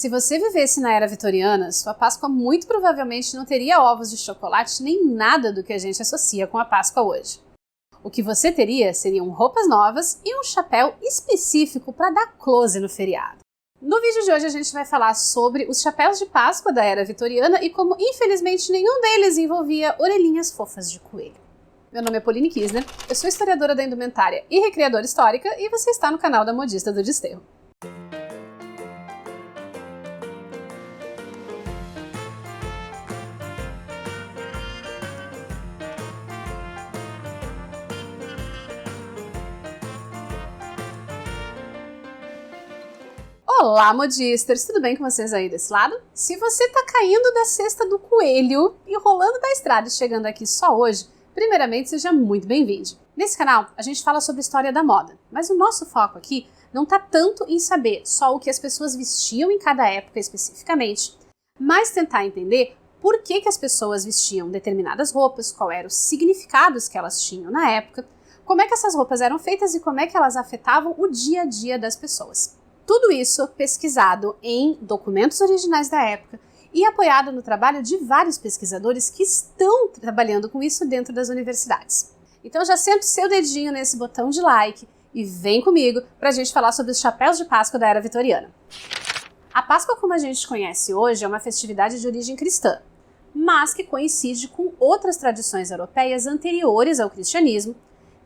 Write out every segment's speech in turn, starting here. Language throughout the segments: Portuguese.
Se você vivesse na era vitoriana, sua Páscoa muito provavelmente não teria ovos de chocolate nem nada do que a gente associa com a Páscoa hoje. O que você teria seriam roupas novas e um chapéu específico para dar close no feriado. No vídeo de hoje a gente vai falar sobre os chapéus de Páscoa da era vitoriana e como infelizmente nenhum deles envolvia orelhinhas fofas de coelho. Meu nome é Pauline Kisner, eu sou historiadora da indumentária e recriadora histórica e você está no canal da Modista do Desterro. Olá, modisters! Tudo bem com vocês aí desse lado? Se você tá caindo da cesta do coelho e rolando da estrada e chegando aqui só hoje, primeiramente seja muito bem-vindo. Nesse canal, a gente fala sobre história da moda, mas o nosso foco aqui não tá tanto em saber só o que as pessoas vestiam em cada época especificamente, mas tentar entender por que as pessoas vestiam determinadas roupas, qual eram os significados que elas tinham na época, como é que essas roupas eram feitas e como é que elas afetavam o dia a dia das pessoas. Tudo isso pesquisado em documentos originais da época e apoiado no trabalho de vários pesquisadores que estão trabalhando com isso dentro das universidades. Então já senta o seu dedinho nesse botão de like e vem comigo para a gente falar sobre os chapéus de Páscoa da era vitoriana. A Páscoa como a gente conhece hoje é uma festividade de origem cristã, mas que coincide com outras tradições europeias anteriores ao cristianismo,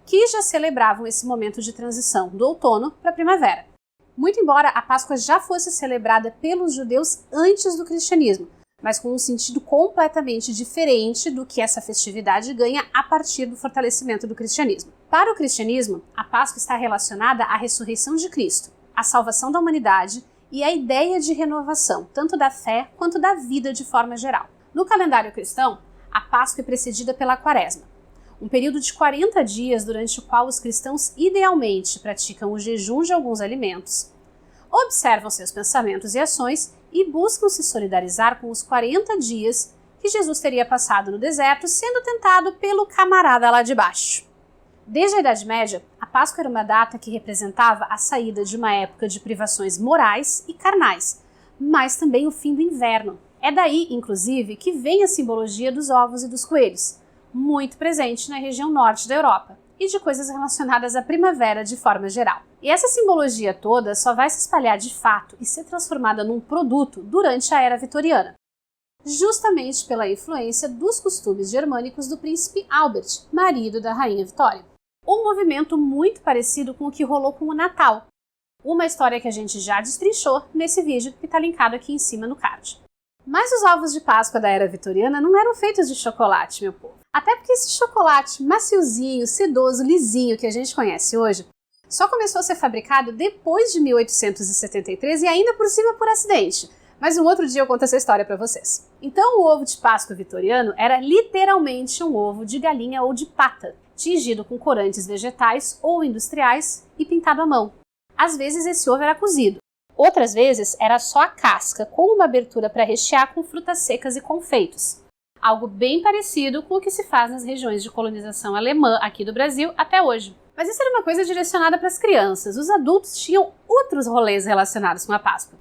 que já celebravam esse momento de transição do outono para a primavera. Muito embora a Páscoa já fosse celebrada pelos judeus antes do cristianismo, mas com um sentido completamente diferente do que essa festividade ganha a partir do fortalecimento do cristianismo. Para o cristianismo, a Páscoa está relacionada à ressurreição de Cristo, à salvação da humanidade e à ideia de renovação, tanto da fé quanto da vida de forma geral. No calendário cristão, a Páscoa é precedida pela Quaresma, um período de 40 dias durante o qual os cristãos idealmente praticam o jejum de alguns alimentos, observam seus pensamentos e ações e buscam se solidarizar com os 40 dias que Jesus teria passado no deserto sendo tentado pelo camarada lá de baixo. Desde a Idade Média, a Páscoa era uma data que representava a saída de uma época de privações morais e carnais, mas também o fim do inverno. É daí, inclusive, que vem a simbologia dos ovos e dos coelhos, muito presente na região norte da Europa, e de coisas relacionadas à primavera de forma geral. E essa simbologia toda só vai se espalhar de fato e ser transformada num produto durante a era vitoriana, justamente pela influência dos costumes germânicos do príncipe Albert, marido da rainha Vitória. Um movimento muito parecido com o que rolou com o Natal, uma história que a gente já destrinchou nesse vídeo que está linkado aqui em cima no card. Mas os ovos de Páscoa da era vitoriana não eram feitos de chocolate, meu povo. Até porque esse chocolate maciozinho, sedoso, lisinho que a gente conhece hoje, só começou a ser fabricado depois de 1873 e ainda por cima por acidente. Mas um outro dia eu conto essa história para vocês. Então o ovo de Páscoa vitoriano era literalmente um ovo de galinha ou de pata, tingido com corantes vegetais ou industriais e pintado à mão. Às vezes esse ovo era cozido. Outras vezes era só a casca, com uma abertura para rechear com frutas secas e confeitos. Algo bem parecido com o que se faz nas regiões de colonização alemã aqui do Brasil até hoje. Mas isso era uma coisa direcionada para as crianças. Os adultos tinham outros rolês relacionados com a Páscoa.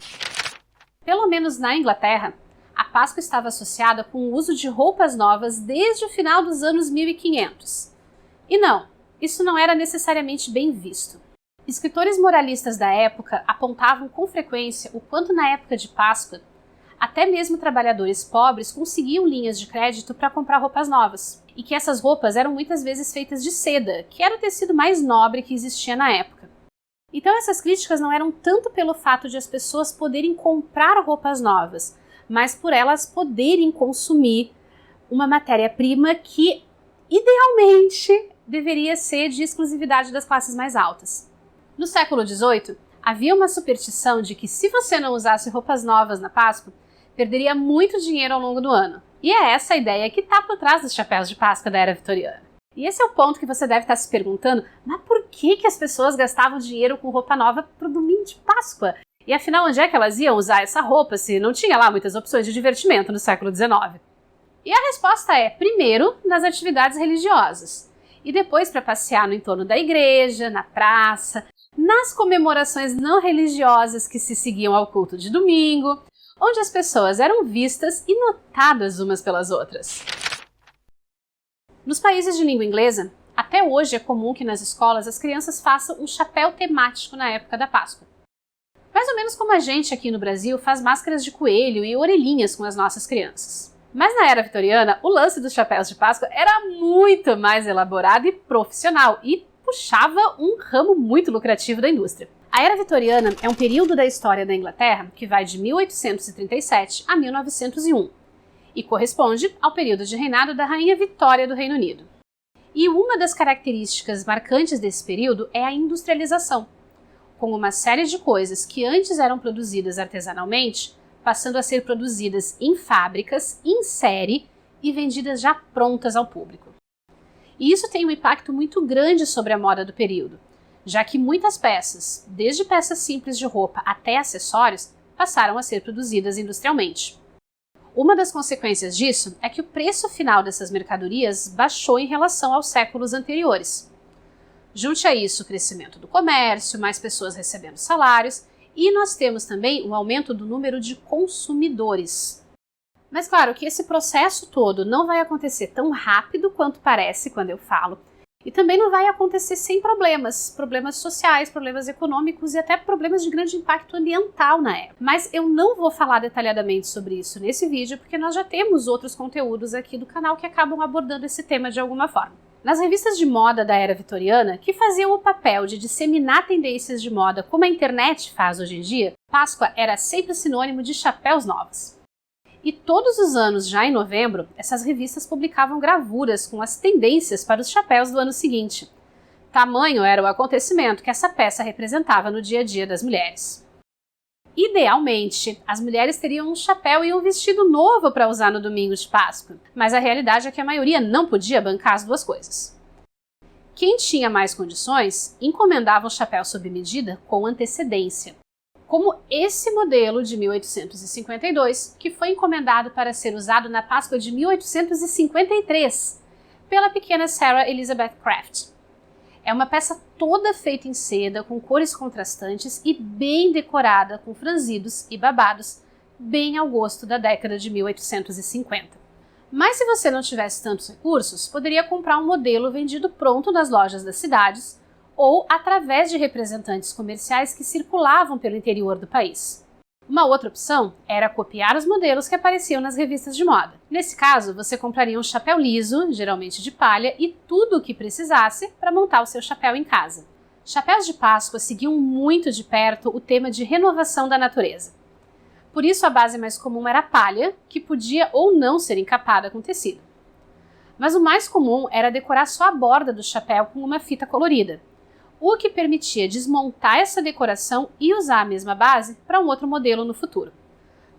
Pelo menos na Inglaterra, a Páscoa estava associada com o uso de roupas novas desde o final dos anos 1500. E não, isso não era necessariamente bem visto. Escritores moralistas da época apontavam com frequência o quanto na época de Páscoa, até mesmo trabalhadores pobres conseguiam linhas de crédito para comprar roupas novas, e que essas roupas eram muitas vezes feitas de seda, que era o tecido mais nobre que existia na época. Então essas críticas não eram tanto pelo fato de as pessoas poderem comprar roupas novas, mas por elas poderem consumir uma matéria-prima que, idealmente, deveria ser de exclusividade das classes mais altas. No século XVIII, havia uma superstição de que se você não usasse roupas novas na Páscoa, perderia muito dinheiro ao longo do ano. E é essa a ideia que está por trás dos chapéus de Páscoa da era vitoriana. E esse é o ponto que você deve estar se perguntando, mas por que as pessoas gastavam dinheiro com roupa nova para o domingo de Páscoa? E afinal, onde é que elas iam usar essa roupa se não tinha lá muitas opções de divertimento no século XIX? E a resposta é, primeiro, nas atividades religiosas, e depois para passear no entorno da igreja, na praça, nas comemorações não religiosas que se seguiam ao culto de domingo, onde as pessoas eram vistas e notadas umas pelas outras. Nos países de língua inglesa, até hoje é comum que nas escolas as crianças façam um chapéu temático na época da Páscoa. Mais ou menos como a gente aqui no Brasil faz máscaras de coelho e orelhinhas com as nossas crianças. Mas na era vitoriana, o lance dos chapéus de Páscoa era muito mais elaborado e profissional e puxava um ramo muito lucrativo da indústria. A era vitoriana é um período da história da Inglaterra que vai de 1837 a 1901 e corresponde ao período de reinado da Rainha Vitória do Reino Unido. E uma das características marcantes desse período é a industrialização, com uma série de coisas que antes eram produzidas artesanalmente, passando a ser produzidas em fábricas, em série e vendidas já prontas ao público. E isso tem um impacto muito grande sobre a moda do período, já que muitas peças, desde peças simples de roupa até acessórios, passaram a ser produzidas industrialmente. Uma das consequências disso é que o preço final dessas mercadorias baixou em relação aos séculos anteriores. Junte a isso o crescimento do comércio, mais pessoas recebendo salários, e nós temos também um aumento do número de consumidores. Mas claro que esse processo todo não vai acontecer tão rápido quanto parece quando eu falo, e também não vai acontecer sem problemas sociais, problemas econômicos e até problemas de grande impacto ambiental na época. Mas eu não vou falar detalhadamente sobre isso nesse vídeo, porque nós já temos outros conteúdos aqui do canal que acabam abordando esse tema de alguma forma. Nas revistas de moda da era vitoriana, que faziam o papel de disseminar tendências de moda como a internet faz hoje em dia, Páscoa era sempre sinônimo de chapéus novos. E todos os anos, já em novembro, essas revistas publicavam gravuras com as tendências para os chapéus do ano seguinte. Tamanho era o acontecimento que essa peça representava no dia a dia das mulheres. Idealmente, as mulheres teriam um chapéu e um vestido novo para usar no domingo de Páscoa, mas a realidade é que a maioria não podia bancar as duas coisas. Quem tinha mais condições, encomendava um chapéu sob medida com antecedência, como esse modelo de 1852, que foi encomendado para ser usado na Páscoa de 1853, pela pequena Sarah Elizabeth Craft. É uma peça toda feita em seda, com cores contrastantes e bem decorada com franzidos e babados, bem ao gosto da década de 1850. Mas se você não tivesse tantos recursos, poderia comprar um modelo vendido pronto nas lojas das cidades, ou através de representantes comerciais que circulavam pelo interior do país. Uma outra opção era copiar os modelos que apareciam nas revistas de moda. Nesse caso, você compraria um chapéu liso, geralmente de palha, e tudo o que precisasse para montar o seu chapéu em casa. Chapéus de Páscoa seguiam muito de perto o tema de renovação da natureza. Por isso, a base mais comum era a palha, que podia ou não ser encapada com tecido. Mas o mais comum era decorar só a borda do chapéu com uma fita colorida, o que permitia desmontar essa decoração e usar a mesma base para um outro modelo no futuro.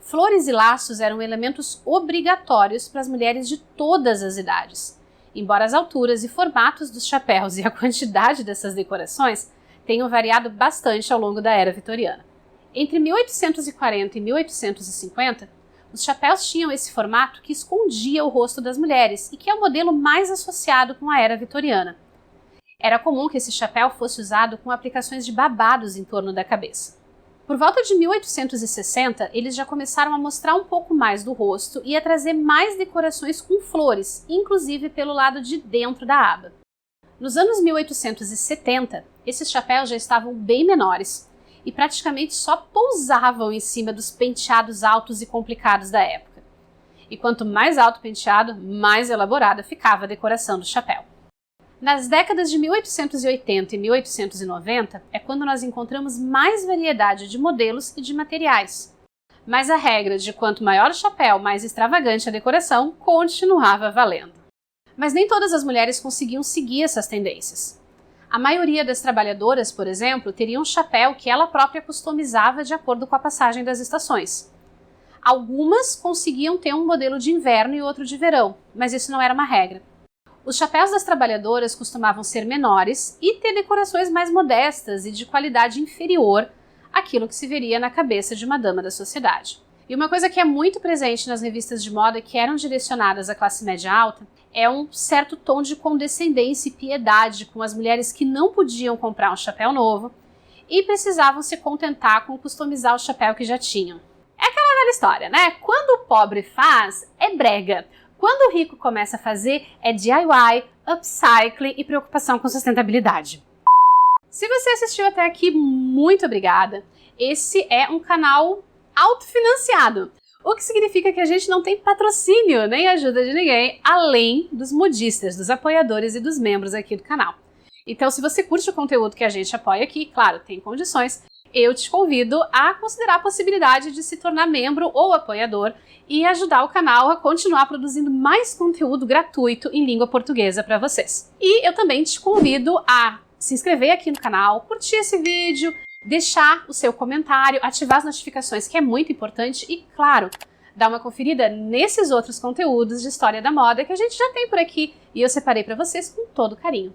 Flores e laços eram elementos obrigatórios para as mulheres de todas as idades, embora as alturas e formatos dos chapéus e a quantidade dessas decorações tenham variado bastante ao longo da era vitoriana. Entre 1840 e 1850, os chapéus tinham esse formato que escondia o rosto das mulheres e que é o modelo mais associado com a era vitoriana. Era comum que esse chapéu fosse usado com aplicações de babados em torno da cabeça. Por volta de 1860, eles já começaram a mostrar um pouco mais do rosto e a trazer mais decorações com flores, inclusive pelo lado de dentro da aba. Nos anos 1870, esses chapéus já estavam bem menores e praticamente só pousavam em cima dos penteados altos e complicados da época. E quanto mais alto o penteado, mais elaborada ficava a decoração do chapéu. Nas décadas de 1880 e 1890 é quando nós encontramos mais variedade de modelos e de materiais. Mas a regra de quanto maior o chapéu, mais extravagante a decoração, continuava valendo. Mas nem todas as mulheres conseguiam seguir essas tendências. A maioria das trabalhadoras, por exemplo, teria um chapéu que ela própria customizava de acordo com a passagem das estações. Algumas conseguiam ter um modelo de inverno e outro de verão, mas isso não era uma regra. Os chapéus das trabalhadoras costumavam ser menores e ter decorações mais modestas e de qualidade inferior àquilo que se veria na cabeça de uma dama da sociedade. E uma coisa que é muito presente nas revistas de moda que eram direcionadas à classe média alta é um certo tom de condescendência e piedade com as mulheres que não podiam comprar um chapéu novo e precisavam se contentar com customizar o chapéu que já tinham. É aquela velha história, né? Quando o pobre faz, é brega. Quando o rico começa a fazer, é DIY, upcycling e preocupação com sustentabilidade. Se você assistiu até aqui, muito obrigada. Esse é um canal autofinanciado, o que significa que a gente não tem patrocínio nem ajuda de ninguém, além dos modistas, dos apoiadores e dos membros aqui do canal. Então, se você curte o conteúdo que a gente apoia aqui, claro, tem condições, eu te convido a considerar a possibilidade de se tornar membro ou apoiador e ajudar o canal a continuar produzindo mais conteúdo gratuito em língua portuguesa para vocês. E eu também te convido a se inscrever aqui no canal, curtir esse vídeo, deixar o seu comentário, ativar as notificações, que é muito importante, e, claro, dar uma conferida nesses outros conteúdos de história da moda que a gente já tem por aqui e eu separei para vocês com todo carinho.